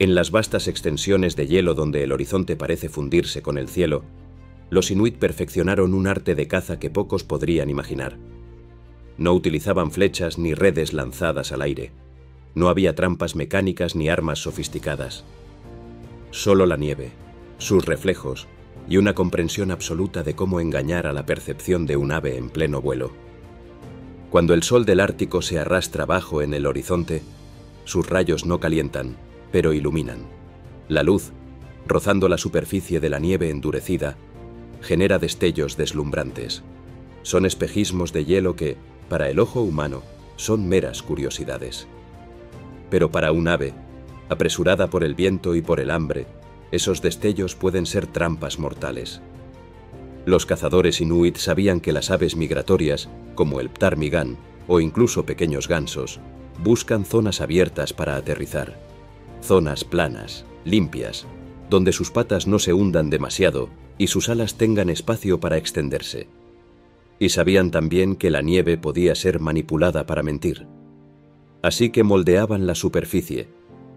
En las vastas extensiones de hielo donde el horizonte parece fundirse con el cielo, los inuit perfeccionaron un arte de caza que pocos podrían imaginar. No utilizaban flechas ni redes lanzadas al aire. No había trampas mecánicas ni armas sofisticadas. Solo la nieve, sus reflejos y una comprensión absoluta de cómo engañar a la percepción de un ave en pleno vuelo. Cuando el sol del Ártico se arrastra bajo en el horizonte, sus rayos no calientan, pero iluminan. La luz, rozando la superficie de la nieve endurecida, genera destellos deslumbrantes. Son espejismos de hielo que, para el ojo humano, son meras curiosidades. Pero para un ave, apresurada por el viento y por el hambre, esos destellos pueden ser trampas mortales. Los cazadores inuit sabían que las aves migratorias, como el ptarmigán o incluso pequeños gansos, buscan zonas abiertas para aterrizar. Zonas planas, limpias, donde sus patas no se hundan demasiado y sus alas tengan espacio para extenderse. Y sabían también que la nieve podía ser manipulada para mentir. Así que moldeaban la superficie,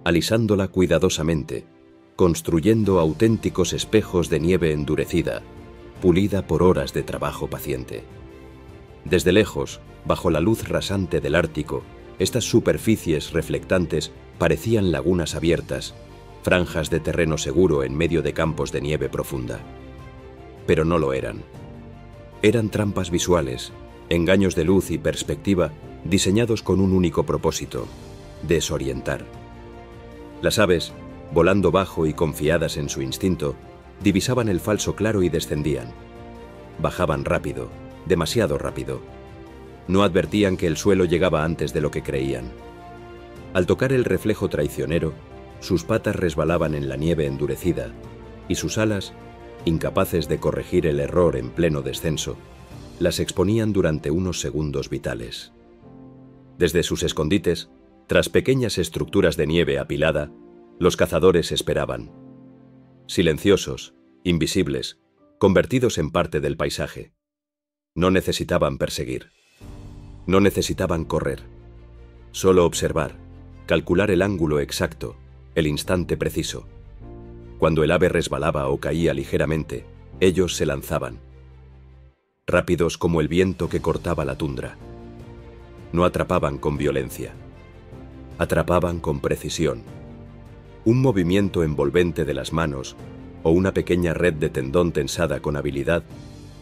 alisándola cuidadosamente, construyendo auténticos espejos de nieve endurecida, pulida por horas de trabajo paciente. Desde lejos, bajo la luz rasante del Ártico, estas superficies reflectantes parecían lagunas abiertas, franjas de terreno seguro en medio de campos de nieve profunda. Pero no lo eran. Eran trampas visuales, engaños de luz y perspectiva diseñados con un único propósito: desorientar. Las aves, volando bajo y confiadas en su instinto, divisaban el falso claro y descendían. Bajaban rápido, demasiado rápido. No advertían que el suelo llegaba antes de lo que creían. Al tocar el reflejo traicionero, sus patas resbalaban en la nieve endurecida y sus alas, incapaces de corregir el error en pleno descenso, las exponían durante unos segundos vitales. Desde sus escondites, tras pequeñas estructuras de nieve apilada, los cazadores esperaban. Silenciosos, invisibles, convertidos en parte del paisaje. No necesitaban perseguir. No necesitaban correr. Solo observar, calcular el ángulo exacto, el instante preciso. Cuando el ave resbalaba o caía ligeramente, ellos se lanzaban. Rápidos como el viento que cortaba la tundra. No atrapaban con violencia. Atrapaban con precisión. Un movimiento envolvente de las manos o una pequeña red de tendón tensada con habilidad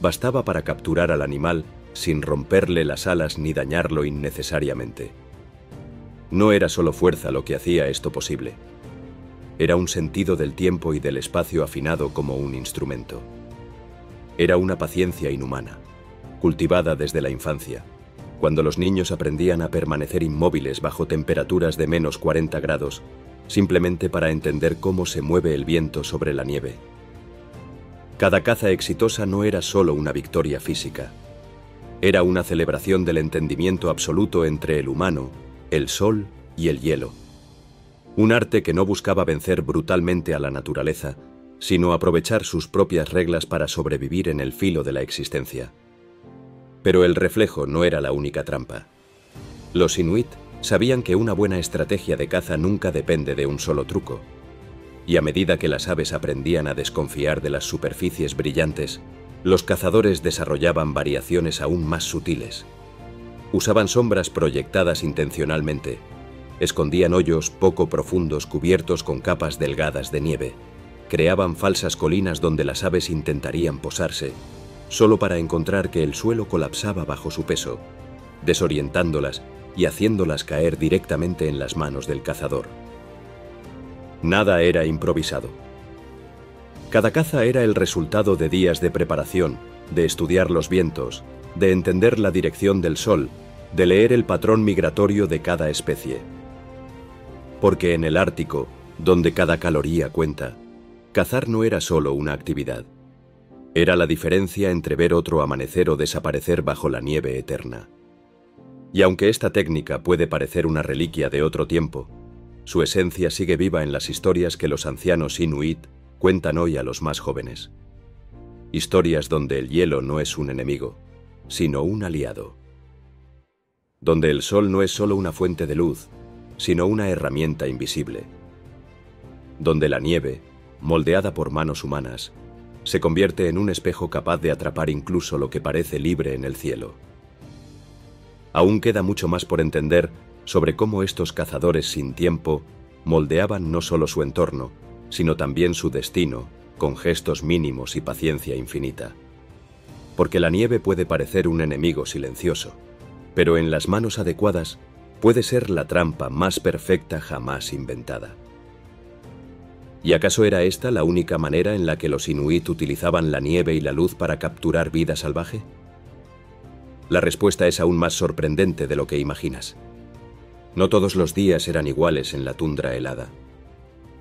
bastaba para capturar al animal sin romperle las alas ni dañarlo innecesariamente. No era solo fuerza lo que hacía esto posible. Era un sentido del tiempo y del espacio afinado como un instrumento. Era una paciencia inhumana, cultivada desde la infancia, cuando los niños aprendían a permanecer inmóviles bajo temperaturas de menos 40 grados, simplemente para entender cómo se mueve el viento sobre la nieve. Cada caza exitosa no era solo una victoria física. Era una celebración del entendimiento absoluto entre el humano, el sol y el hielo. Un arte que no buscaba vencer brutalmente a la naturaleza, sino aprovechar sus propias reglas para sobrevivir en el filo de la existencia. Pero el reflejo no era la única trampa. Los inuit sabían que una buena estrategia de caza nunca depende de un solo truco. Y a medida que las aves aprendían a desconfiar de las superficies brillantes, los cazadores desarrollaban variaciones aún más sutiles. Usaban sombras proyectadas intencionalmente, escondían hoyos poco profundos cubiertos con capas delgadas de nieve, creaban falsas colinas donde las aves intentarían posarse, solo para encontrar que el suelo colapsaba bajo su peso, desorientándolas y haciéndolas caer directamente en las manos del cazador. Nada era improvisado. Cada caza era el resultado de días de preparación, de estudiar los vientos, de entender la dirección del sol, de leer el patrón migratorio de cada especie. Porque en el Ártico, donde cada caloría cuenta, cazar no era solo una actividad. Era la diferencia entre ver otro amanecer o desaparecer bajo la nieve eterna. Y aunque esta técnica puede parecer una reliquia de otro tiempo, su esencia sigue viva en las historias que los ancianos inuit cuentan hoy a los más jóvenes. Historias donde el hielo no es un enemigo, sino un aliado. Donde el sol no es solo una fuente de luz, sino una herramienta invisible. donde la nieve, moldeada por manos humanas, se convierte en un espejo capaz de atrapar incluso lo que parece libre en el cielo. Aún queda mucho más por entender sobre cómo estos cazadores sin tiempo moldeaban no solo su entorno, sino también su destino, con gestos mínimos y paciencia infinita. Porque la nieve puede parecer un enemigo silencioso, pero en las manos adecuadas puede ser la trampa más perfecta jamás inventada. ¿Y acaso era esta la única manera en la que los inuit utilizaban la nieve y la luz para capturar vida salvaje? La respuesta es aún más sorprendente de lo que imaginas. No todos los días eran iguales en la tundra helada.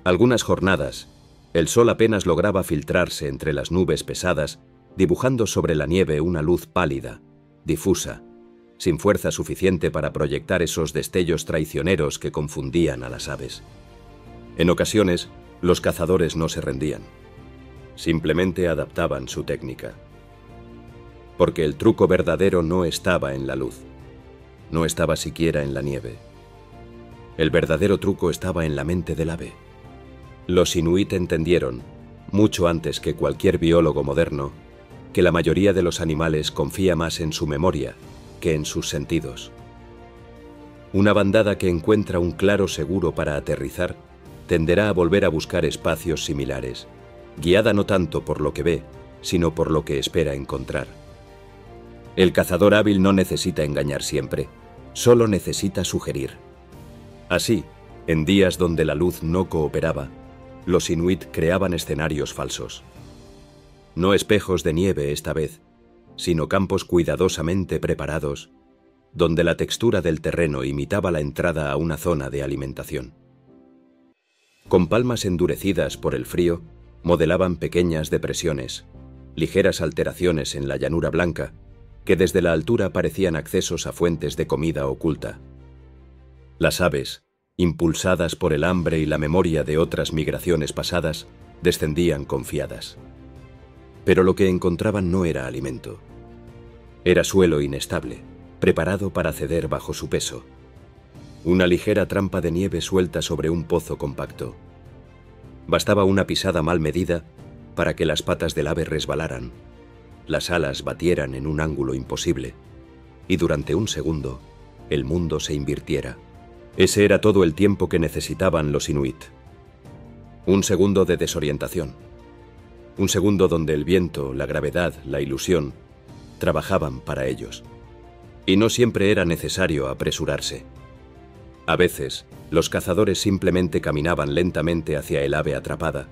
Algunas jornadas, el sol apenas lograba filtrarse entre las nubes pesadas, dibujando sobre la nieve una luz pálida, difusa, sin fuerza suficiente para proyectar esos destellos traicioneros que confundían a las aves. En ocasiones, los cazadores no se rendían. Simplemente adaptaban su técnica. Porque el truco verdadero no estaba en la luz. No estaba siquiera en la nieve. El verdadero truco estaba en la mente del ave. Los inuit entendieron, mucho antes que cualquier biólogo moderno, que la mayoría de los animales confía más en su memoria que en sus sentidos. Una bandada que encuentra un claro seguro para aterrizar tenderá a volver a buscar espacios similares, guiada no tanto por lo que ve, sino por lo que espera encontrar. El cazador hábil no necesita engañar siempre, solo necesita sugerir. Así, en días donde la luz no cooperaba, los inuit creaban escenarios falsos. No espejos de nieve esta vez, sino campos cuidadosamente preparados, donde la textura del terreno imitaba la entrada a una zona de alimentación. Con palmas endurecidas por el frío, modelaban pequeñas depresiones, ligeras alteraciones en la llanura blanca, que desde la altura parecían accesos a fuentes de comida oculta. Las aves, impulsadas por el hambre y la memoria de otras migraciones pasadas, descendían confiadas. Pero lo que encontraban no era alimento. Era suelo inestable, preparado para ceder bajo su peso. Una ligera trampa de nieve suelta sobre un pozo compacto. Bastaba una pisada mal medida para que las patas del ave resbalaran, las alas batieran en un ángulo imposible, y durante un segundo, el mundo se invirtiera. Ese era todo el tiempo que necesitaban los inuit. Un segundo de desorientación. Un segundo donde el viento, la gravedad, la ilusión, trabajaban para ellos. Y no siempre era necesario apresurarse. A veces, los cazadores simplemente caminaban lentamente hacia el ave atrapada,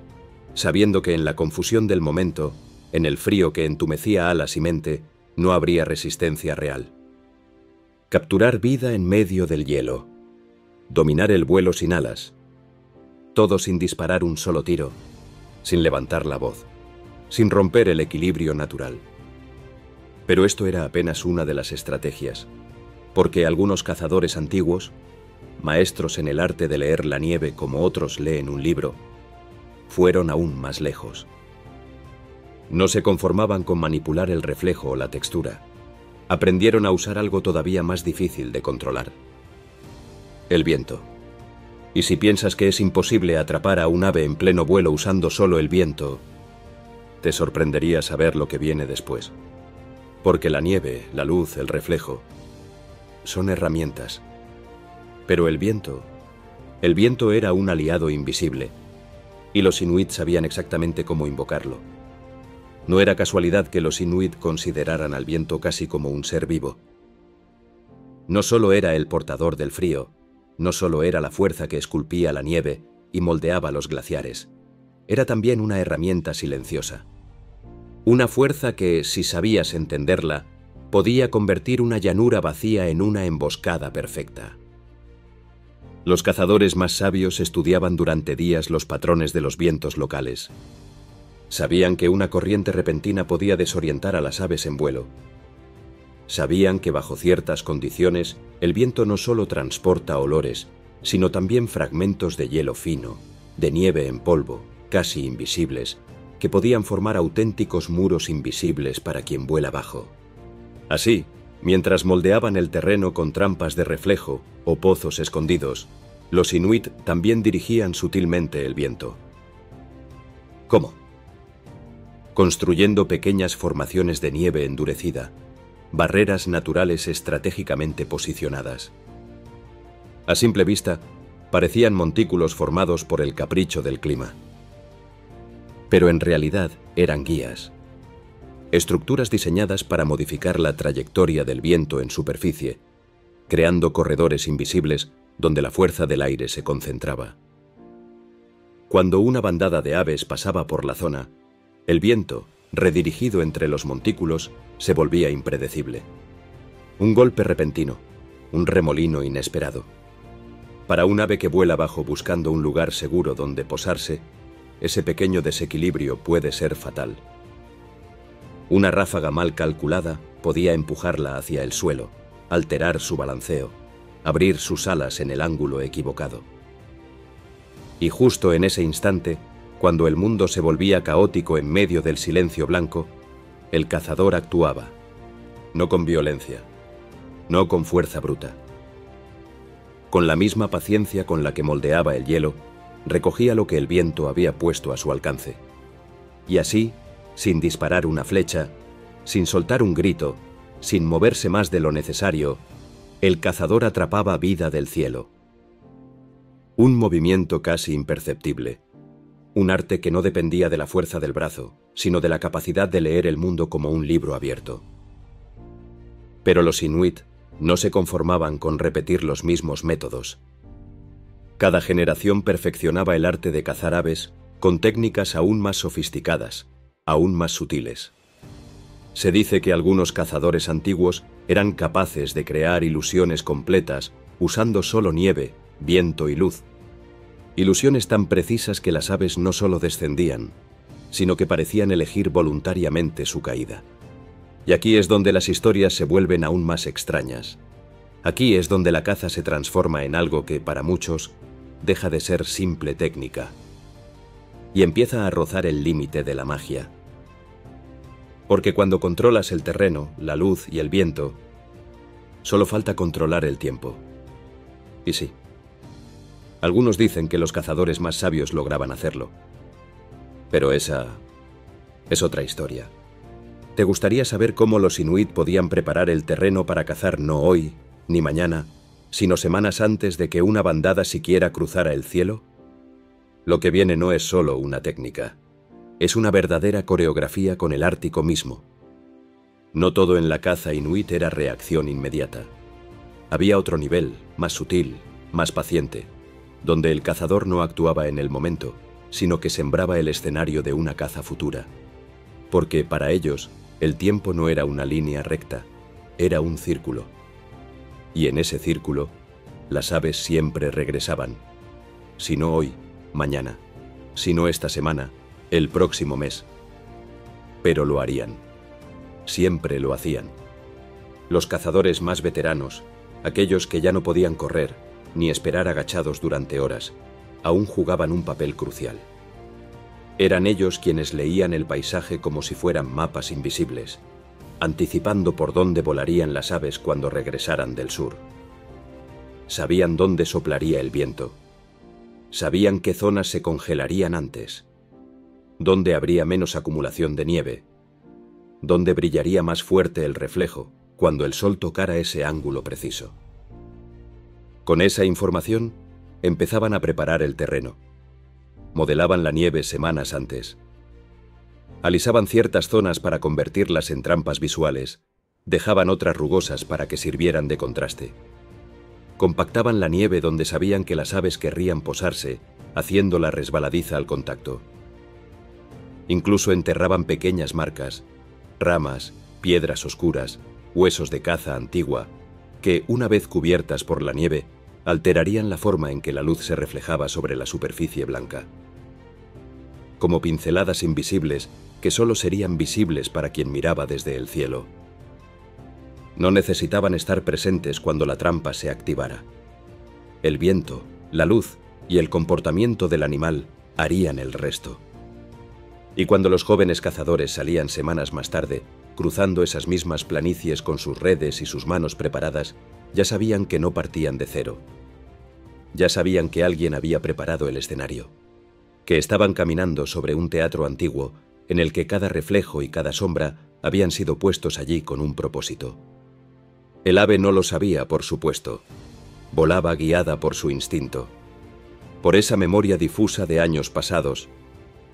sabiendo que en la confusión del momento, en el frío que entumecía alas y mente, no habría resistencia real. Capturar vida en medio del hielo. Dominar el vuelo sin alas. Todo sin disparar un solo tiro, sin levantar la voz, sin romper el equilibrio natural. Pero esto era apenas una de las estrategias, porque algunos cazadores antiguos, maestros en el arte de leer la nieve como otros leen un libro, fueron aún más lejos. No se conformaban con manipular el reflejo o la textura. Aprendieron a usar algo todavía más difícil de controlar: el viento. Y si piensas que es imposible atrapar a un ave en pleno vuelo usando solo el viento, te sorprendería saber lo que viene después. Porque la nieve, la luz, el reflejo, son herramientas. Pero el viento era un aliado invisible, y los inuit sabían exactamente cómo invocarlo. No era casualidad que los inuit consideraran al viento casi como un ser vivo. No solo era el portador del frío, no solo era la fuerza que esculpía la nieve y moldeaba los glaciares, era también una herramienta silenciosa. Una fuerza que, si sabías entenderla, podía convertir una llanura vacía en una emboscada perfecta. Los cazadores más sabios estudiaban durante días los patrones de los vientos locales. Sabían que una corriente repentina podía desorientar a las aves en vuelo. Sabían que bajo ciertas condiciones el viento no solo transporta olores, sino también fragmentos de hielo fino, de nieve en polvo, casi invisibles, que podían formar auténticos muros invisibles para quien vuela bajo. Así, mientras moldeaban el terreno con trampas de reflejo o pozos escondidos, los inuit también dirigían sutilmente el viento. ¿Cómo? Construyendo pequeñas formaciones de nieve endurecida, barreras naturales estratégicamente posicionadas. A simple vista, parecían montículos formados por el capricho del clima. Pero en realidad eran guías. Estructuras diseñadas para modificar la trayectoria del viento en superficie, creando corredores invisibles donde la fuerza del aire se concentraba. Cuando una bandada de aves pasaba por la zona, el viento, redirigido entre los montículos, se volvía impredecible. Un golpe repentino, un remolino inesperado. Para un ave que vuela bajo buscando un lugar seguro donde posarse, ese pequeño desequilibrio puede ser fatal. Una ráfaga mal calculada podía empujarla hacia el suelo, alterar su balanceo, abrir sus alas en el ángulo equivocado. Y justo en ese instante, cuando el mundo se volvía caótico en medio del silencio blanco, el cazador actuaba, no con violencia, no con fuerza bruta. Con la misma paciencia con la que moldeaba el hielo, recogía lo que el viento había puesto a su alcance. Y así, sin disparar una flecha, sin soltar un grito, sin moverse más de lo necesario, el cazador atrapaba vida del cielo. Un movimiento casi imperceptible. Un arte que no dependía de la fuerza del brazo, sino de la capacidad de leer el mundo como un libro abierto. Pero los inuit no se conformaban con repetir los mismos métodos. Cada generación perfeccionaba el arte de cazar aves con técnicas aún más sofisticadas, aún más sutiles. Se dice que algunos cazadores antiguos eran capaces de crear ilusiones completas usando solo nieve, viento y luz. Ilusiones tan precisas que las aves no solo descendían, sino que parecían elegir voluntariamente su caída. Y aquí es donde las historias se vuelven aún más extrañas. Aquí es donde la caza se transforma en algo que, para muchos, deja de ser simple técnica y empieza a rozar el límite de la magia. Porque cuando controlas el terreno, la luz y el viento, solo falta controlar el tiempo. Y sí, algunos dicen que los cazadores más sabios lograban hacerlo. Pero esa es otra historia. ¿Te gustaría saber cómo los inuit podían preparar el terreno para cazar no hoy, ni mañana, sino semanas antes de que una bandada siquiera cruzara el cielo? Lo que viene no es solo una técnica. Es una verdadera coreografía con el Ártico mismo. No todo en la caza inuit era reacción inmediata. Había otro nivel, más sutil, más paciente, donde el cazador no actuaba en el momento, sino que sembraba el escenario de una caza futura. Porque para ellos, el tiempo no era una línea recta, era un círculo. Y en ese círculo, las aves siempre regresaban. Si no hoy, mañana. Si no esta semana, el próximo mes. Pero lo harían. Siempre lo hacían. Los cazadores más veteranos, aquellos que ya no podían correr, ni esperar agachados durante horas, aún jugaban un papel crucial. Eran ellos quienes leían el paisaje como si fueran mapas invisibles, anticipando por dónde volarían las aves cuando regresaran del sur. Sabían dónde soplaría el viento. Sabían qué zonas se congelarían antes, dónde habría menos acumulación de nieve, dónde brillaría más fuerte el reflejo cuando el sol tocara ese ángulo preciso. Con esa información, empezaban a preparar el terreno. Modelaban la nieve semanas antes. Alisaban ciertas zonas para convertirlas en trampas visuales, dejaban otras rugosas para que sirvieran de contraste. Compactaban la nieve donde sabían que las aves querrían posarse, haciéndola resbaladiza al contacto. Incluso enterraban pequeñas marcas, ramas, piedras oscuras, huesos de caza antigua, que, una vez cubiertas por la nieve, alterarían la forma en que la luz se reflejaba sobre la superficie blanca. Como pinceladas invisibles que solo serían visibles para quien miraba desde el cielo. No necesitaban estar presentes cuando la trampa se activara. El viento, la luz y el comportamiento del animal harían el resto. Y cuando los jóvenes cazadores salían semanas más tarde, cruzando esas mismas planicies con sus redes y sus manos preparadas, ya sabían que no partían de cero. Ya sabían que alguien había preparado el escenario, que estaban caminando sobre un teatro antiguo en el que cada reflejo y cada sombra habían sido puestos allí con un propósito. El ave no lo sabía, por supuesto. Volaba guiada por su instinto, por esa memoria difusa de años pasados,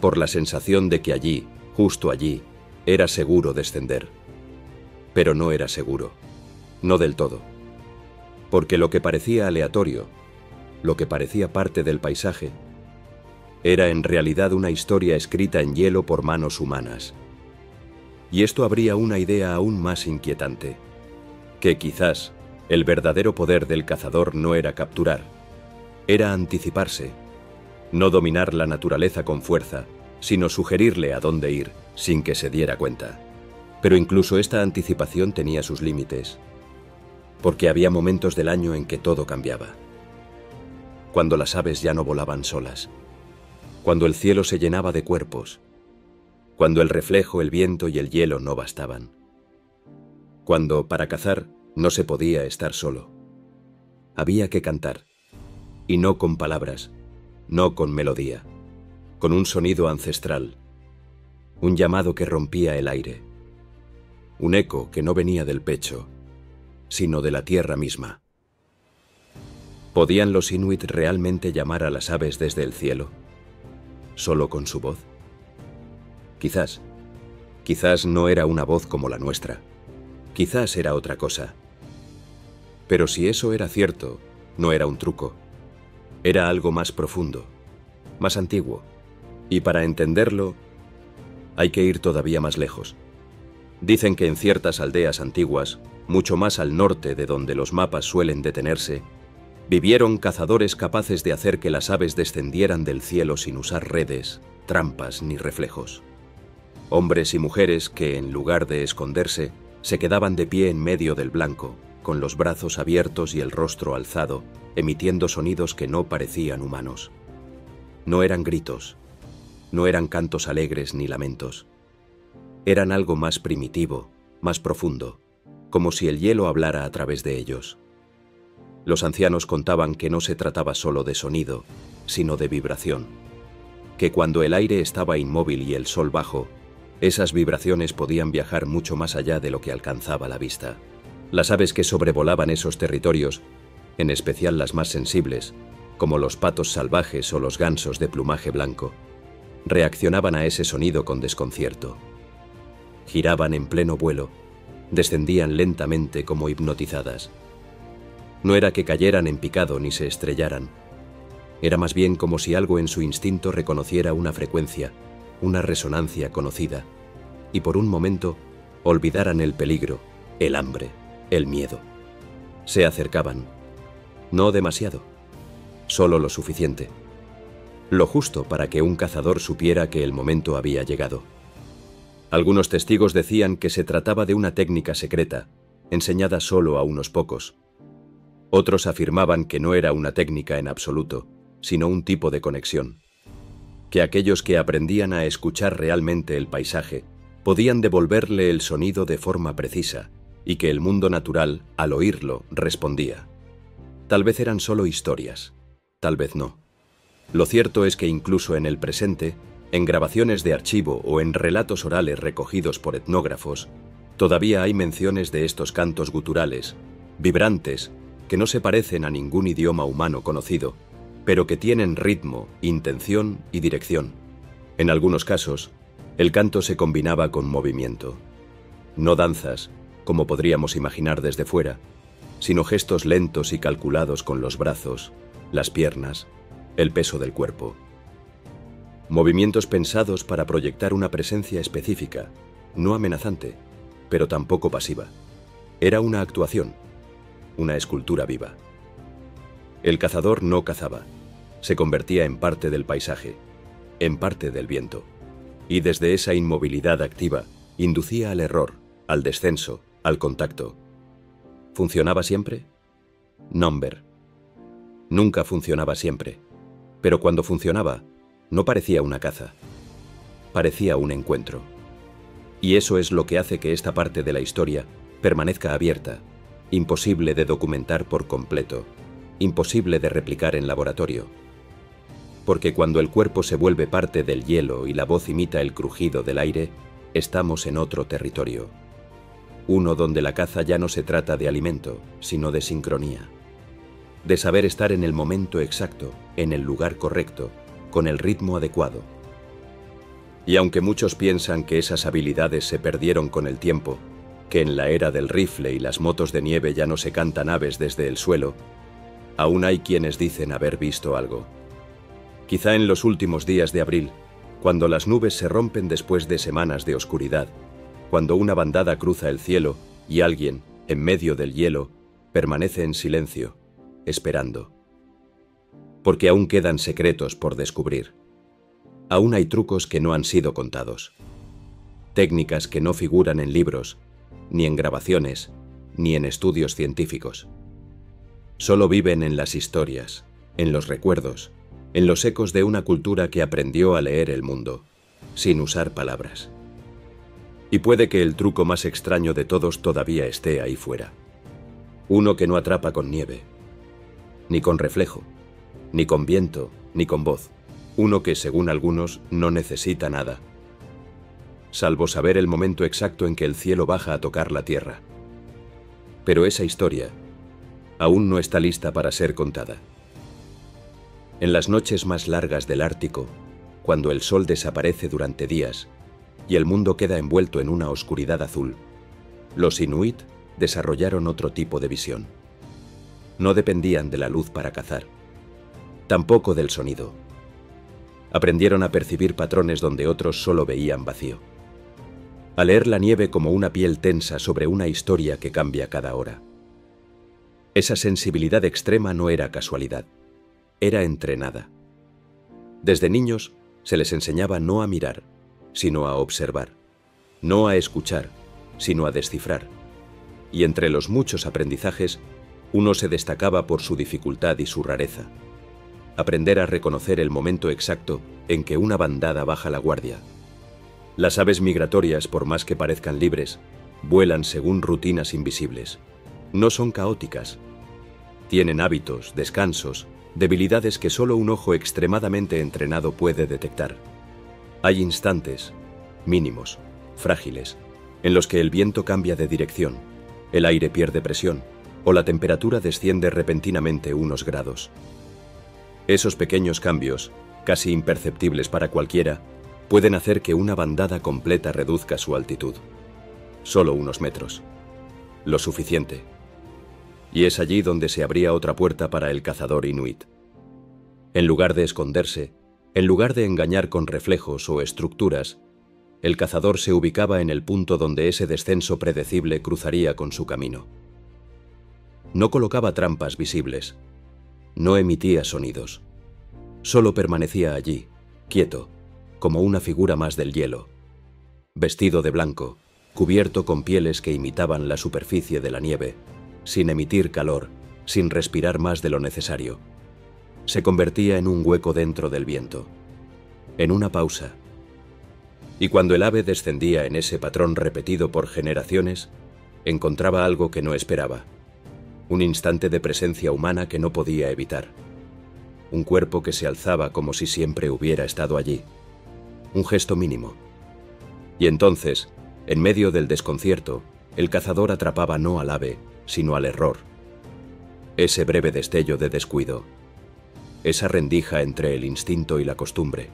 por la sensación de que allí, justo allí, era seguro descender. Pero no era seguro, no del todo, porque lo que parecía aleatorio, lo que parecía parte del paisaje, era en realidad una historia escrita en hielo por manos humanas. Y esto abría una idea aún más inquietante, que quizás el verdadero poder del cazador no era capturar, era anticiparse, no dominar la naturaleza con fuerza, sino sugerirle a dónde ir sin que se diera cuenta. Pero incluso esta anticipación tenía sus límites, porque había momentos del año en que todo cambiaba. Cuando las aves ya no volaban solas, cuando el cielo se llenaba de cuerpos, cuando el reflejo, el viento y el hielo no bastaban, cuando, para cazar, no se podía estar solo. Había que cantar, y no con palabras, no con melodía, con un sonido ancestral, un llamado que rompía el aire, un eco que no venía del pecho, sino de la tierra misma. ¿Podían los inuit realmente llamar a las aves desde el cielo, solo con su voz? Quizás no era una voz como la nuestra, quizás era otra cosa. Pero si eso era cierto, no era un truco, era algo más profundo, más antiguo, y para entenderlo hay que ir todavía más lejos. Dicen que en ciertas aldeas antiguas, mucho más al norte de donde los mapas suelen detenerse, vivieron cazadores capaces de hacer que las aves descendieran del cielo sin usar redes, trampas ni reflejos. Hombres y mujeres que, en lugar de esconderse, se quedaban de pie en medio del blanco, con los brazos abiertos y el rostro alzado, emitiendo sonidos que no parecían humanos. No eran gritos, no eran cantos alegres ni lamentos. Eran algo más primitivo, más profundo, como si el hielo hablara a través de ellos. Los ancianos contaban que no se trataba solo de sonido, sino de vibración, que cuando el aire estaba inmóvil y el sol bajo, esas vibraciones podían viajar mucho más allá de lo que alcanzaba la vista. Las aves que sobrevolaban esos territorios, en especial las más sensibles, como los patos salvajes o los gansos de plumaje blanco, reaccionaban a ese sonido con desconcierto. Giraban en pleno vuelo, descendían lentamente como hipnotizadas. No era que cayeran en picado ni se estrellaran. Era más bien como si algo en su instinto reconociera una frecuencia, una resonancia conocida, y por un momento olvidaran el peligro, el hambre, el miedo. Se acercaban. No demasiado, solo lo suficiente. Lo justo para que un cazador supiera que el momento había llegado. Algunos testigos decían que se trataba de una técnica secreta, enseñada solo a unos pocos. Otros afirmaban que no era una técnica en absoluto, sino un tipo de conexión. Que aquellos que aprendían a escuchar realmente el paisaje podían devolverle el sonido de forma precisa, y que el mundo natural, al oírlo, respondía. Tal vez eran solo historias, tal vez no. Lo cierto es que incluso en el presente, en grabaciones de archivo o en relatos orales recogidos por etnógrafos, todavía hay menciones de estos cantos guturales, vibrantes, que no se parecen a ningún idioma humano conocido, pero que tienen ritmo, intención y dirección. En algunos casos, el canto se combinaba con movimiento. No danzas, como podríamos imaginar desde fuera, sino gestos lentos y calculados con los brazos, las piernas, el peso del cuerpo. Movimientos pensados para proyectar una presencia específica, no amenazante, pero tampoco pasiva. Era una actuación, una escultura viva. El cazador no cazaba, se convertía en parte del paisaje, en parte del viento, y desde esa inmovilidad activa inducía al error, al descenso, al contacto. ¿Funcionaba siempre? Nomber. Nunca funcionaba siempre, pero cuando funcionaba, no parecía una caza, parecía un encuentro. Y eso es lo que hace que esta parte de la historia permanezca abierta, imposible de documentar por completo, imposible de replicar en laboratorio. porque cuando el cuerpo se vuelve parte del hielo y la voz imita el crujido del aire, estamos en otro territorio. Uno donde la caza ya no se trata de alimento, sino de sincronía. De saber estar en el momento exacto, en el lugar correcto, con el ritmo adecuado. Y aunque muchos piensan que esas habilidades se perdieron con el tiempo, que en la era del rifle y las motos de nieve ya no se cantan aves desde el suelo, aún hay quienes dicen haber visto algo. Quizá en los últimos días de abril, cuando las nubes se rompen después de semanas de oscuridad, cuando una bandada cruza el cielo y alguien, en medio del hielo, permanece en silencio, esperando. Porque aún quedan secretos por descubrir. Aún hay trucos que no han sido contados. Técnicas que no figuran en libros, ni en grabaciones, ni en estudios científicos. Solo viven en las historias, en los recuerdos, en los ecos de una cultura que aprendió a leer el mundo, sin usar palabras. Y puede que el truco más extraño de todos todavía esté ahí fuera. Uno que no atrapa con nieve, ni con reflejo, ni con viento, ni con voz. Uno que, según algunos, no necesita nada, salvo saber el momento exacto en que el cielo baja a tocar la tierra. Pero esa historia aún no está lista para ser contada. En las noches más largas del Ártico, cuando el sol desaparece durante días y el mundo queda envuelto en una oscuridad azul, los inuit desarrollaron otro tipo de visión. No dependían de la luz para cazar, tampoco del sonido. Aprendieron a percibir patrones donde otros solo veían vacío. A leer la nieve como una piel tensa sobre una historia que cambia cada hora. Esa sensibilidad extrema no era casualidad, era entrenada. Desde niños se les enseñaba no a mirar, sino a observar, no a escuchar, sino a descifrar. Y entre los muchos aprendizajes, uno se destacaba por su dificultad y su rareza. Aprender a reconocer el momento exacto en que una bandada baja la guardia. Las aves migratorias, por más que parezcan libres, vuelan según rutinas invisibles. No son caóticas. Tienen hábitos, descansos, debilidades que solo un ojo extremadamente entrenado puede detectar. Hay instantes, mínimos, frágiles, en los que el viento cambia de dirección, el aire pierde presión o la temperatura desciende repentinamente unos grados. Esos pequeños cambios, casi imperceptibles para cualquiera, pueden hacer que una bandada completa reduzca su altitud. Solo unos metros. Lo suficiente. Y es allí donde se abría otra puerta para el cazador inuit. En lugar de esconderse, en lugar de engañar con reflejos o estructuras, el cazador se ubicaba en el punto donde ese descenso predecible cruzaría con su camino. No colocaba trampas visibles. No emitía sonidos. Solo permanecía allí, quieto, como una figura más del hielo. Vestido de blanco, cubierto con pieles que imitaban la superficie de la nieve, sin emitir calor, sin respirar más de lo necesario. Se convertía en un hueco dentro del viento, en una pausa. Y cuando el ave descendía en ese patrón repetido por generaciones, encontraba algo que no esperaba. Un instante de presencia humana que no podía evitar. Un cuerpo que se alzaba como si siempre hubiera estado allí. Un gesto mínimo. Y entonces, en medio del desconcierto, el cazador atrapaba no al ave, sino al error. Ese breve destello de descuido. Esa rendija entre el instinto y la costumbre.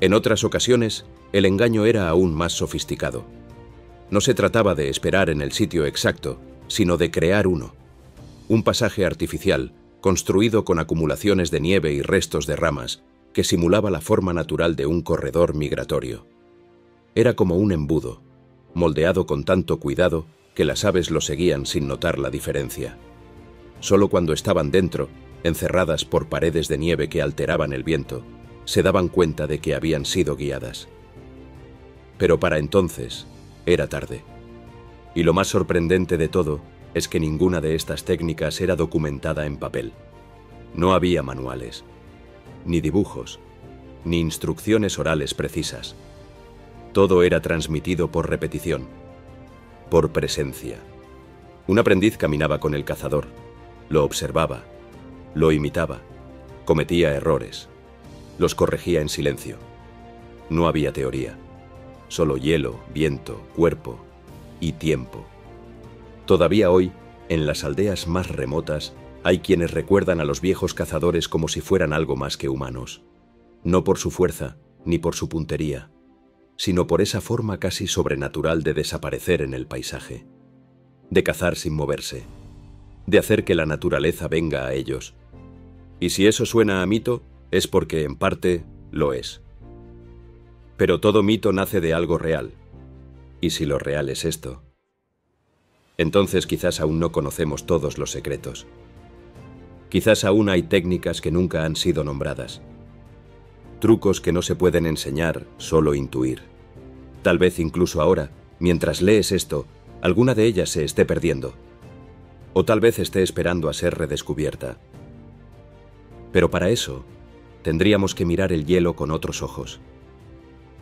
En otras ocasiones, el engaño era aún más sofisticado. No se trataba de esperar en el sitio exacto, sino de crear uno. Un pasaje artificial, construido con acumulaciones de nieve y restos de ramas, que simulaba la forma natural de un corredor migratorio. Era como un embudo, moldeado con tanto cuidado que las aves lo seguían sin notar la diferencia. Solo cuando estaban dentro, encerradas por paredes de nieve que alteraban el viento, se daban cuenta de que habían sido guiadas. Pero para entonces, era tarde. Y lo más sorprendente de todo es que ninguna de estas técnicas era documentada en papel. No había manuales, ni dibujos, ni instrucciones orales precisas. Todo era transmitido por repetición, por presencia. Un aprendiz caminaba con el cazador, lo observaba, lo imitaba, Cometía errores. Los corregía en silencio. No había teoría. Solo hielo, viento, cuerpo y tiempo. Todavía hoy, en las aldeas más remotas, hay quienes recuerdan a los viejos cazadores como si fueran algo más que humanos. No por su fuerza, ni por su puntería, sino por esa forma casi sobrenatural de desaparecer en el paisaje, de cazar sin moverse, de hacer que la naturaleza venga a ellos. Y si eso suena a mito, es porque, en parte, lo es. Pero todo mito nace de algo real. ¿Y si lo real es esto? Entonces quizás aún no conocemos todos los secretos. Quizás aún hay técnicas que nunca han sido nombradas. Trucos que no se pueden enseñar, solo intuir. Tal vez incluso ahora, mientras lees esto, alguna de ellas se esté perdiendo. O tal vez esté esperando a ser redescubierta. Pero para eso, tendríamos que mirar el hielo con otros ojos.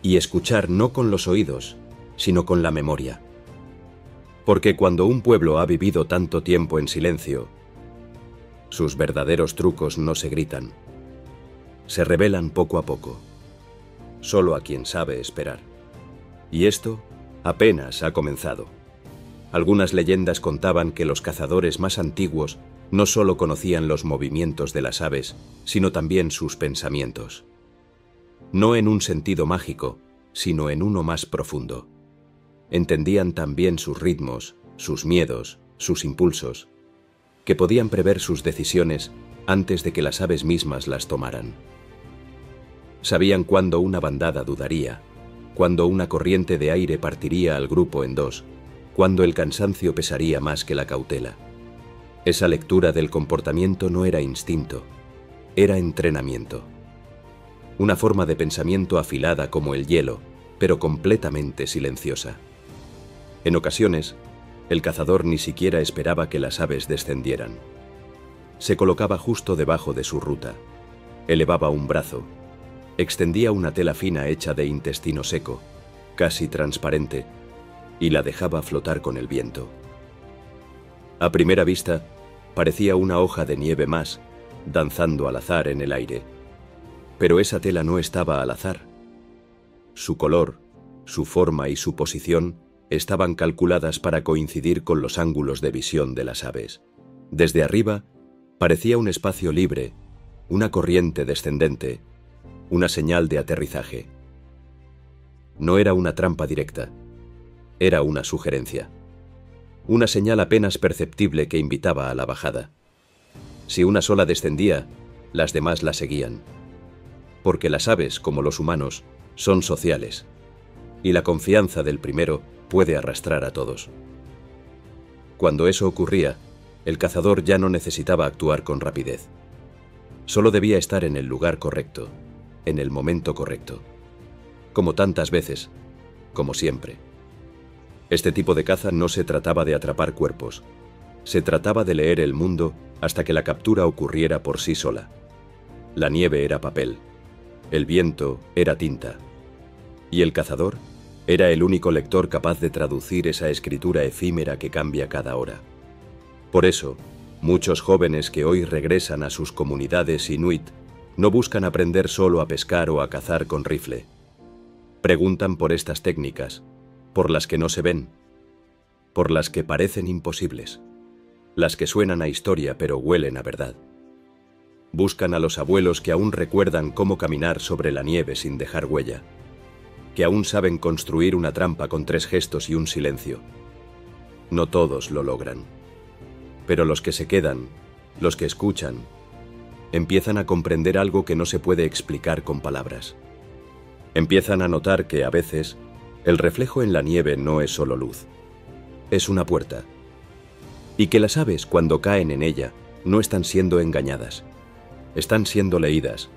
Y escuchar no con los oídos, sino con la memoria. Porque cuando un pueblo ha vivido tanto tiempo en silencio, sus verdaderos trucos no se gritan. Se revelan poco a poco, solo a quien sabe esperar. Y esto apenas ha comenzado. Algunas leyendas contaban que los cazadores más antiguos no solo conocían los movimientos de las aves, sino también sus pensamientos. No en un sentido mágico, sino en uno más profundo. Entendían también sus ritmos, sus miedos, sus impulsos, que podían prever sus decisiones antes de que las aves mismas las tomaran. Sabían cuándo una bandada dudaría, cuándo una corriente de aire partiría al grupo en dos, cuándo el cansancio pesaría más que la cautela. Esa lectura del comportamiento no era instinto, era entrenamiento. Una forma de pensamiento afilada como el hielo, pero completamente silenciosa. En ocasiones, el cazador ni siquiera esperaba que las aves descendieran. Se colocaba justo debajo de su ruta, elevaba un brazo, extendía una tela fina hecha de intestino seco, casi transparente, y la dejaba flotar con el viento. A primera vista, parecía una hoja de nieve más, danzando al azar en el aire. Pero esa tela no estaba al azar. Su color, su forma y su posición estaban calculadas para coincidir con los ángulos de visión de las aves. Desde arriba, parecía un espacio libre, una corriente descendente, una señal de aterrizaje. No era una trampa directa, era una sugerencia. Una señal apenas perceptible que invitaba a la bajada. Si una sola descendía, las demás la seguían. Porque las aves, como los humanos, son sociales, y la confianza del primero puede arrastrar a todos. Cuando eso ocurría, el cazador ya no necesitaba actuar con rapidez. Solo debía estar en el lugar correcto, en el momento correcto. Como tantas veces, como siempre. Este tipo de caza no se trataba de atrapar cuerpos. Se trataba de leer el mundo hasta que la captura ocurriera por sí sola. La nieve era papel. El viento era tinta. Y el cazador era el único lector capaz de traducir esa escritura efímera que cambia cada hora. Por eso, muchos jóvenes que hoy regresan a sus comunidades inuit no buscan aprender solo a pescar o a cazar con rifle. Preguntan por estas técnicas, por las que no se ven, por las que parecen imposibles, las que suenan a historia pero huelen a verdad. Buscan a los abuelos que aún recuerdan cómo caminar sobre la nieve sin dejar huella, que aún saben construir una trampa con 3 gestos y un silencio. No todos lo logran, pero los que se quedan, los que escuchan, empiezan a comprender algo que no se puede explicar con palabras. Empiezan a notar que, a veces, el reflejo en la nieve no es solo luz, es una puerta, y que las aves, cuando caen en ella, no están siendo engañadas, están siendo leídas,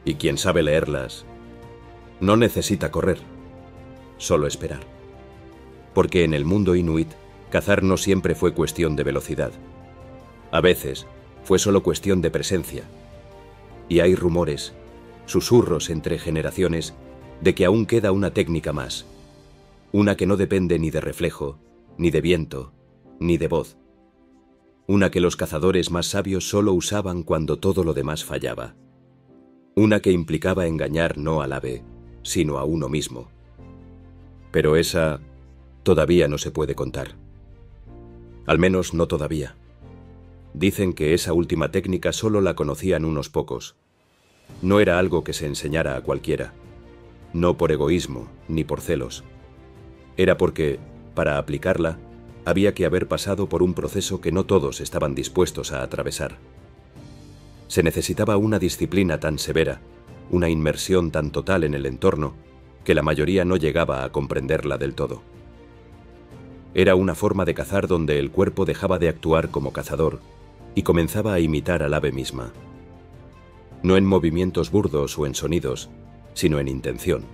y quien sabe leerlas no necesita correr, solo esperar. Porque en el mundo inuit, cazar no siempre fue cuestión de velocidad. A veces, fue solo cuestión de presencia. Y hay rumores, susurros entre generaciones, de que aún queda una técnica más. Una que no depende ni de reflejo, ni de viento, ni de voz. Una que los cazadores más sabios solo usaban cuando todo lo demás fallaba. Una que implicaba engañar no al ave, sino a uno mismo. Pero esa todavía no se puede contar. Al menos no todavía. Dicen que esa última técnica solo la conocían unos pocos. No era algo que se enseñara a cualquiera. No por egoísmo, ni por celos. Era porque, para aplicarla, había que haber pasado por un proceso que no todos estaban dispuestos a atravesar. Se necesitaba una disciplina tan severa, una inmersión tan total en el entorno, que la mayoría no llegaba a comprenderla del todo. Era una forma de cazar donde el cuerpo dejaba de actuar como cazador y comenzaba a imitar al ave misma. No en movimientos burdos o en sonidos, sino en intención,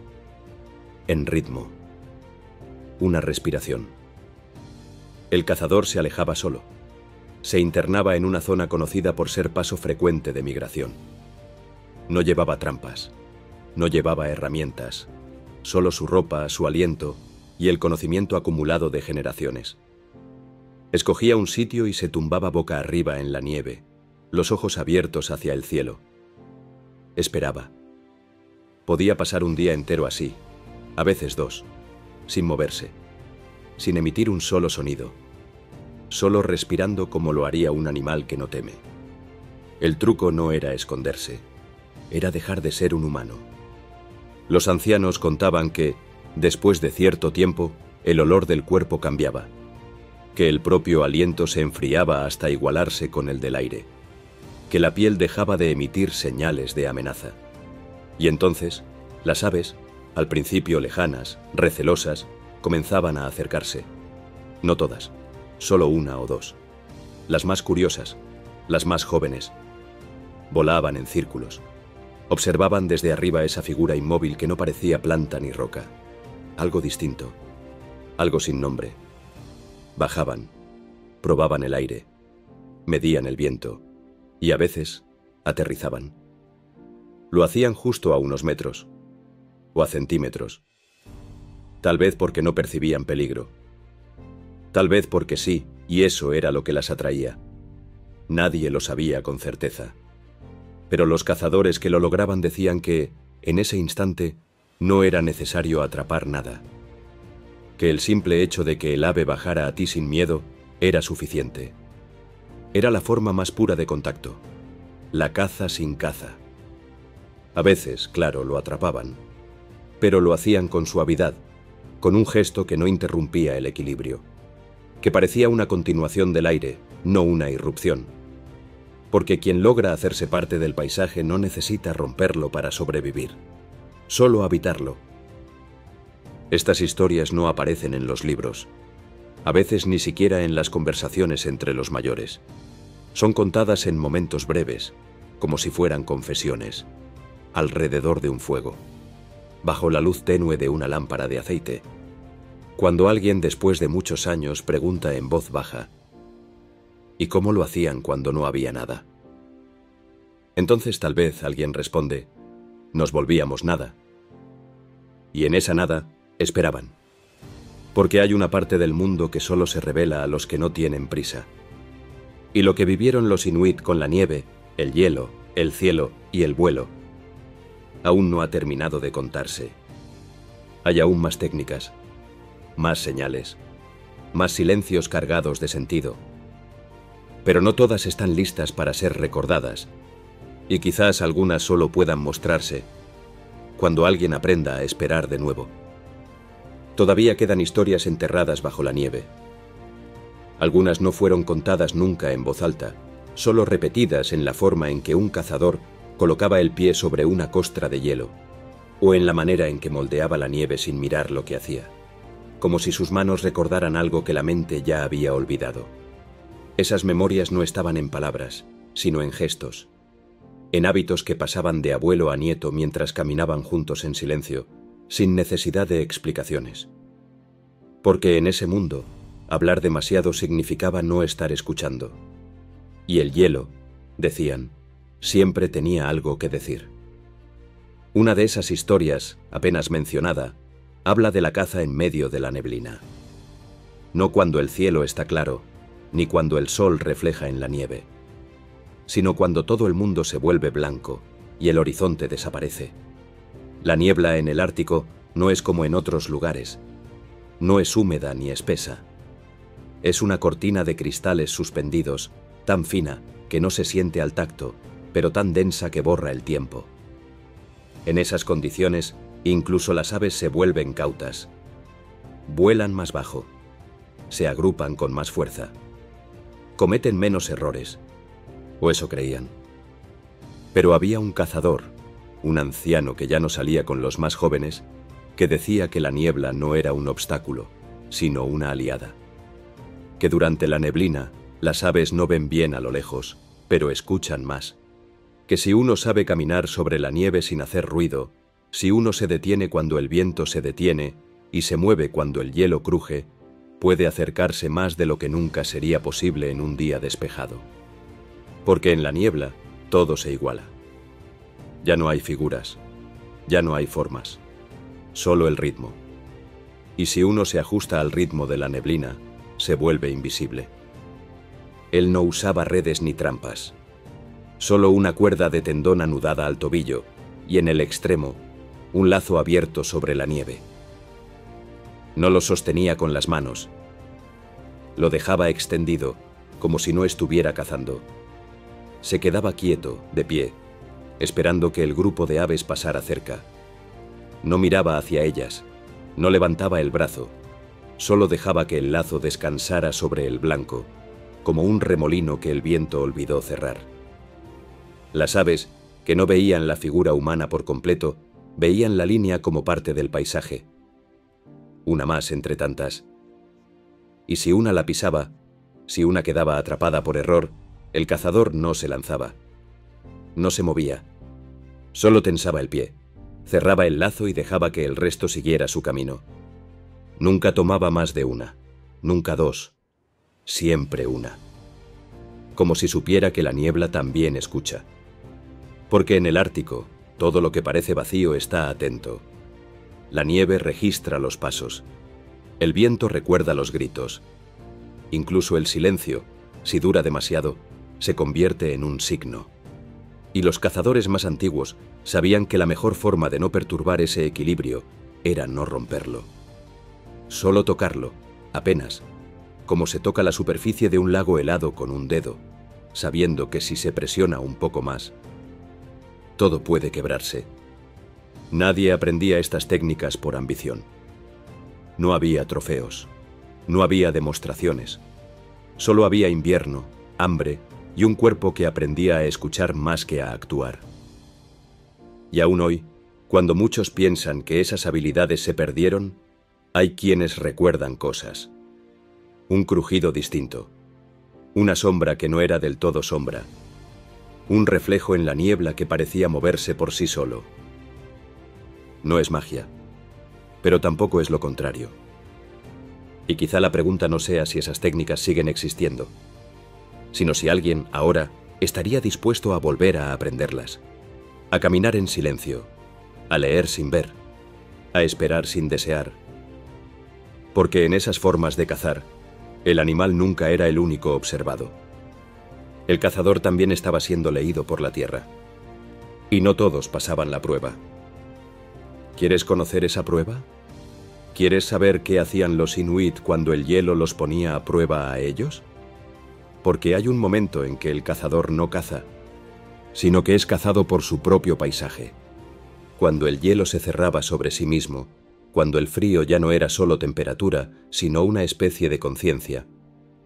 en ritmo. Una respiración. El cazador se alejaba solo. Se internaba en una zona conocida por ser paso frecuente de migración. No llevaba trampas, no llevaba herramientas, solo su ropa, su aliento y el conocimiento acumulado de generaciones. Escogía un sitio y se tumbaba boca arriba en la nieve, los ojos abiertos hacia el cielo. Esperaba. Podía pasar un día entero así, a veces dos, sin moverse, sin emitir un solo sonido, solo respirando como lo haría un animal que no teme. El truco no era esconderse, era dejar de ser un humano. Los ancianos contaban que, después de cierto tiempo, el olor del cuerpo cambiaba, que el propio aliento se enfriaba hasta igualarse con el del aire, que la piel dejaba de emitir señales de amenaza. Y entonces, las aves, al principio lejanas, recelosas, comenzaban a acercarse. No todas, solo una o dos. Las más curiosas, las más jóvenes. Volaban en círculos. Observaban desde arriba esa figura inmóvil que no parecía planta ni roca. Algo distinto, algo sin nombre. Bajaban, probaban el aire, medían el viento y a veces aterrizaban. Lo hacían justo a unos metros o a centímetros. Tal vez porque no percibían peligro. Tal vez porque sí, y eso era lo que las atraía. Nadie lo sabía con certeza. Pero los cazadores que lo lograban decían que, en ese instante, no era necesario atrapar nada. Que el simple hecho de que el ave bajara a ti sin miedo era suficiente. Era la forma más pura de contacto. La caza sin caza. A veces, claro, lo atrapaban. Pero lo hacían con suavidad, con un gesto que no interrumpía el equilibrio. Que parecía una continuación del aire, no una irrupción. Porque quien logra hacerse parte del paisaje no necesita romperlo para sobrevivir, solo habitarlo. Estas historias no aparecen en los libros, a veces ni siquiera en las conversaciones entre los mayores. Son contadas en momentos breves, como si fueran confesiones, alrededor de un fuego, bajo la luz tenue de una lámpara de aceite, cuando alguien después de muchos años pregunta en voz baja: ¿y cómo lo hacían cuando no había nada? Entonces tal vez alguien responde: nos volvíamos nada. Y en esa nada esperaban. Porque hay una parte del mundo que solo se revela a los que no tienen prisa. Y lo que vivieron los inuit con la nieve, el hielo, el cielo y el vuelo, aún no ha terminado de contarse. Hay aún más técnicas, más señales, más silencios cargados de sentido. Pero no todas están listas para ser recordadas, y quizás algunas solo puedan mostrarse cuando alguien aprenda a esperar de nuevo. Todavía quedan historias enterradas bajo la nieve. Algunas no fueron contadas nunca en voz alta, solo repetidas en la forma en que un cazador colocaba el pie sobre una costra de hielo, o en la manera en que moldeaba la nieve sin mirar lo que hacía, como si sus manos recordaran algo que la mente ya había olvidado. Esas memorias no estaban en palabras, sino en gestos, en hábitos que pasaban de abuelo a nieto mientras caminaban juntos en silencio, sin necesidad de explicaciones. Porque en ese mundo, hablar demasiado significaba no estar escuchando. Y el hielo, decían, siempre tenía algo que decir. Una de esas historias, apenas mencionada, habla de la caza en medio de la neblina. No cuando el cielo está claro, ni cuando el sol refleja en la nieve, sino cuando todo el mundo se vuelve blanco y el horizonte desaparece. La niebla en el Ártico no es como en otros lugares. No es húmeda ni espesa. Es una cortina de cristales suspendidos, tan fina que no se siente al tacto, pero tan densa que borra el tiempo. En esas condiciones, incluso las aves se vuelven cautas. Vuelan más bajo. Se agrupan con más fuerza. Cometen menos errores. O eso creían. Pero había un cazador, un anciano que ya no salía con los más jóvenes, que decía que la niebla no era un obstáculo, sino una aliada. Que durante la neblina, las aves no ven bien a lo lejos, pero escuchan más. Que si uno sabe caminar sobre la nieve sin hacer ruido, si uno se detiene cuando el viento se detiene y se mueve cuando el hielo cruje, puede acercarse más de lo que nunca sería posible en un día despejado. Porque en la niebla todo se iguala. Ya no hay figuras, ya no hay formas, solo el ritmo. Y si uno se ajusta al ritmo de la neblina, se vuelve invisible. Él no usaba redes ni trampas, solo una cuerda de tendón anudada al tobillo y en el extremo, un lazo abierto sobre la nieve. No lo sostenía con las manos, lo dejaba extendido, como si no estuviera cazando. Se quedaba quieto, de pie, esperando que el grupo de aves pasara cerca. No miraba hacia ellas, no levantaba el brazo, solo dejaba que el lazo descansara sobre el blanco, como un remolino que el viento olvidó cerrar. Las aves, que no veían la figura humana por completo, veían la línea como parte del paisaje. Una más entre tantas. Y si una la pisaba, si una quedaba atrapada por error, el cazador no se lanzaba. No se movía. Solo tensaba el pie, cerraba el lazo y dejaba que el resto siguiera su camino. Nunca tomaba más de una, nunca dos, siempre una. Como si supiera que la niebla también escucha. Porque en el Ártico, todo lo que parece vacío está atento. La nieve registra los pasos. El viento recuerda los gritos. Incluso el silencio, si dura demasiado, se convierte en un signo. Y los cazadores más antiguos sabían que la mejor forma de no perturbar ese equilibrio era no romperlo. Solo tocarlo, apenas, como se toca la superficie de un lago helado con un dedo, sabiendo que si se presiona un poco más, todo puede quebrarse. Nadie aprendía estas técnicas por ambición. No había trofeos, no había demostraciones. Solo había invierno, hambre y un cuerpo que aprendía a escuchar más que a actuar. Y aún hoy, cuando muchos piensan que esas habilidades se perdieron, hay quienes recuerdan cosas. Un crujido distinto, una sombra que no era del todo sombra, un reflejo en la niebla que parecía moverse por sí solo. No es magia, pero tampoco es lo contrario. Y quizá la pregunta no sea si esas técnicas siguen existiendo, sino si alguien, ahora, estaría dispuesto a volver a aprenderlas, a caminar en silencio, a leer sin ver, a esperar sin desear. Porque en esas formas de cazar, el animal nunca era el único observado. El cazador también estaba siendo leído por la tierra. Y no todos pasaban la prueba. ¿Quieres conocer esa prueba? ¿Quieres saber qué hacían los inuit cuando el hielo los ponía a prueba a ellos? Porque hay un momento en que el cazador no caza, sino que es cazado por su propio paisaje. Cuando el hielo se cerraba sobre sí mismo, cuando el frío ya no era solo temperatura, sino una especie de conciencia,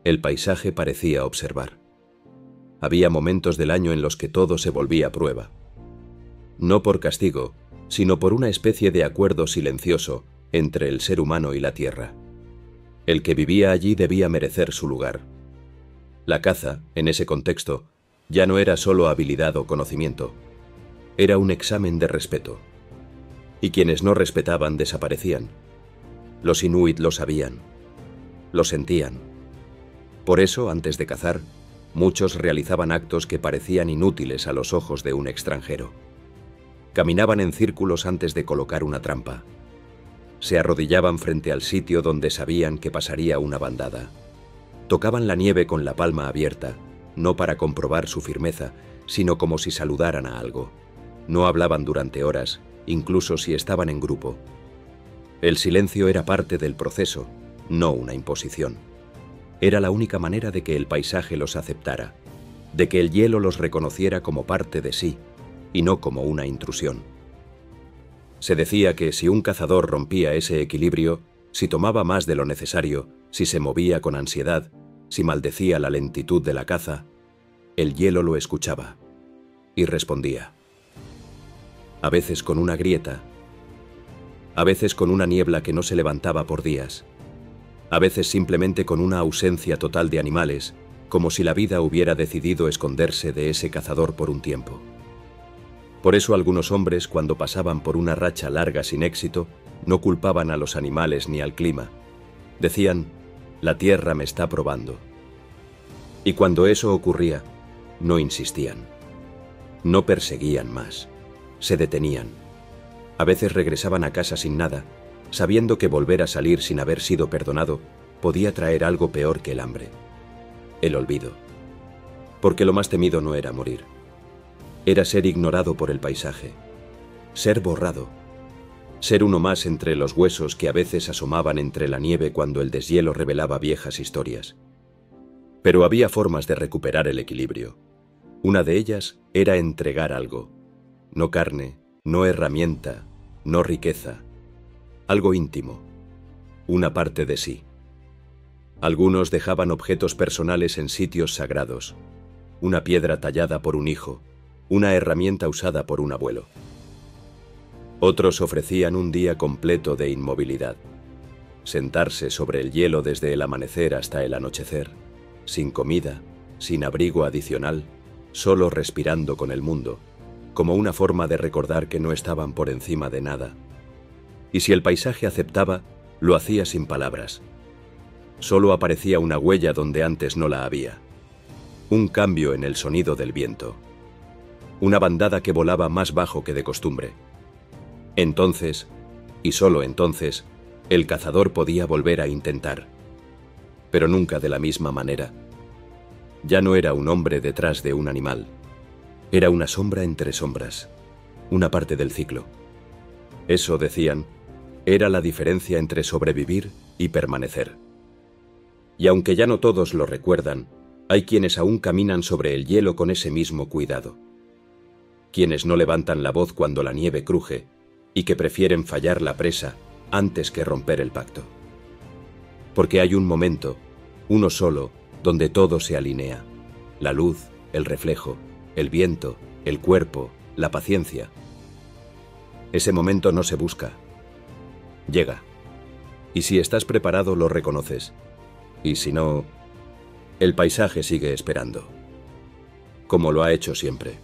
el paisaje parecía observar. Había momentos del año en los que todo se volvía prueba. No por castigo, sino por una especie de acuerdo silencioso entre el ser humano y la tierra. El que vivía allí debía merecer su lugar. La caza, en ese contexto, ya no era solo habilidad o conocimiento. Era un examen de respeto. Y quienes no respetaban desaparecían. Los inuit lo sabían. Lo sentían. Por eso, antes de cazar, muchos realizaban actos que parecían inútiles a los ojos de un extranjero. Caminaban en círculos antes de colocar una trampa. Se arrodillaban frente al sitio donde sabían que pasaría una bandada. Tocaban la nieve con la palma abierta, no para comprobar su firmeza, sino como si saludaran a algo. No hablaban durante horas, incluso si estaban en grupo. El silencio era parte del proceso, no una imposición. Era la única manera de que el paisaje los aceptara, de que el hielo los reconociera como parte de sí, y no como una intrusión. Se decía que si un cazador rompía ese equilibrio, si tomaba más de lo necesario, si se movía con ansiedad, si maldecía la lentitud de la caza, el hielo lo escuchaba y respondía. A veces con una grieta, a veces con una niebla que no se levantaba por días, a veces simplemente con una ausencia total de animales, como si la vida hubiera decidido esconderse de ese cazador por un tiempo. Por eso algunos hombres, cuando pasaban por una racha larga sin éxito, no culpaban a los animales ni al clima. Decían, la tierra me está probando. Y cuando eso ocurría, no insistían. No perseguían más. Se detenían. A veces regresaban a casa sin nada, sabiendo que volver a salir sin haber sido perdonado podía traer algo peor que el hambre. El olvido. Porque lo más temido no era morir. Era ser ignorado por el paisaje. Ser borrado. Ser uno más entre los huesos que a veces asomaban entre la nieve cuando el deshielo revelaba viejas historias. Pero había formas de recuperar el equilibrio. Una de ellas era entregar algo. No carne, no herramienta, no riqueza. Algo íntimo. Una parte de sí. Algunos dejaban objetos personales en sitios sagrados. Una piedra tallada por un hijo. Una herramienta usada por un abuelo. Otros ofrecían un día completo de inmovilidad. Sentarse sobre el hielo desde el amanecer hasta el anochecer, sin comida, sin abrigo adicional, solo respirando con el mundo, como una forma de recordar que no estaban por encima de nada. Y si el paisaje aceptaba, lo hacía sin palabras. Solo aparecía una huella donde antes no la había. Un cambio en el sonido del viento. Una bandada que volaba más bajo que de costumbre. Entonces, y solo entonces, el cazador podía volver a intentar. Pero nunca de la misma manera. Ya no era un hombre detrás de un animal. Era una sombra entre sombras. Una parte del ciclo. Eso, decían, era la diferencia entre sobrevivir y permanecer. Y aunque ya no todos lo recuerdan, hay quienes aún caminan sobre el hielo con ese mismo cuidado. Quienes no levantan la voz cuando la nieve cruje y que prefieren fallar la presa antes que romper el pacto. Porque hay un momento, uno solo, donde todo se alinea. La luz, el reflejo, el viento, el cuerpo, la paciencia. Ese momento no se busca. Llega. Y si estás preparado, lo reconoces. Y si no, el paisaje sigue esperando. Como lo ha hecho siempre.